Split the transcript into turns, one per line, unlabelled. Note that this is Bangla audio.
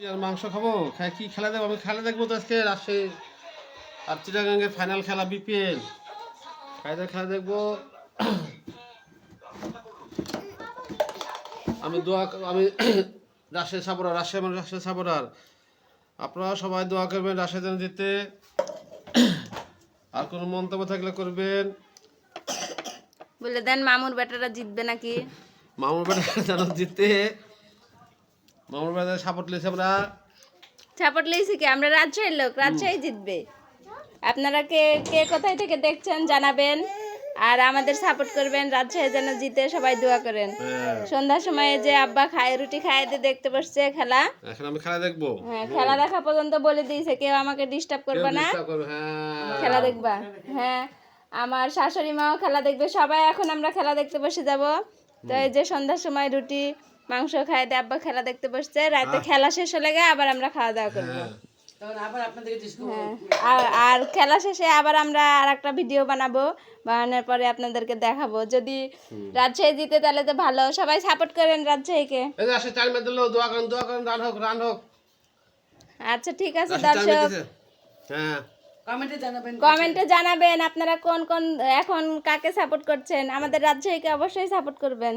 আর মাংস খাবো, খাই কি খেলা দেবো? আমি খেলা দেখবো তো আজকে রাজশাহী আর চিটাগাঙ্গের ফাইনাল খেলা বিপিএল খেলা দেখবো। আমি রাজশাহী সাপোর্টার, রাজশাহী সাপোর্টার। আপনারা সবাই দোয়া করবেন রাজশাহী যেন জিতে। আর কোনো মন্তব্য থাকলে করবেন।
বলে দেন মামুর বেটারা জিতবে নাকি?
মামুর বেটা যেন জিতে, মামুর বেটা সাপোর্ট লিয়েছে আমরা।
সাপোর্ট লইছি কি? আমরা রাজশাহীর লোক, রাজশাহী জিতবে। আপনারা কে কে কোথায় থেকে দেখছেন জানাবেন, আর আমাদের সাপোর্ট করবেন, রাজশাহী যেন জিতে সবাই দোয়া করেন। সন্ধ্যার সময়ে যে আব্বা খায় রুটি খায় দিয়ে দেখতে বসছে খেলা,
এখন আমি খেলা দেখবো।
হ্যাঁ খেলা দেখা পর্যন্ত বলে দিয়েছে কেউ আমাকে ডিস্টার্ব করবে না, খেলা দেখবা। হ্যাঁ আমার শাশুড়ি মাও খেলা দেখবে, সবাই এখন আমরা খেলা দেখতে বসে যাব। তো এই যে সন্ধ্যার সময় রুটি মাংস খাই দিয়ে আব্বা খেলা দেখতে বসছে, রাতে খেলা শেষ হলে আবার আমরা খাওয়া দাওয়া করবো। হ্যাঁ আর খেলা শেষে আবার আমরা আর একটা ভিডিও বানাবো, বানানোর পরে আপনাদেরকে দেখাবো। যদি রাজশাহী জিতে তাহলে তো ভালো, সবাই সাপোর্ট করেন রাজশাহীকে। আচ্ছা ঠিক আছে দর্শক, কমেন্টে জানাবেন আপনারা কোন কোন এখন কাকে সাপোর্ট করছেন। আমাদের রাজশাহীকে অবশ্যই সাপোর্ট করবেন।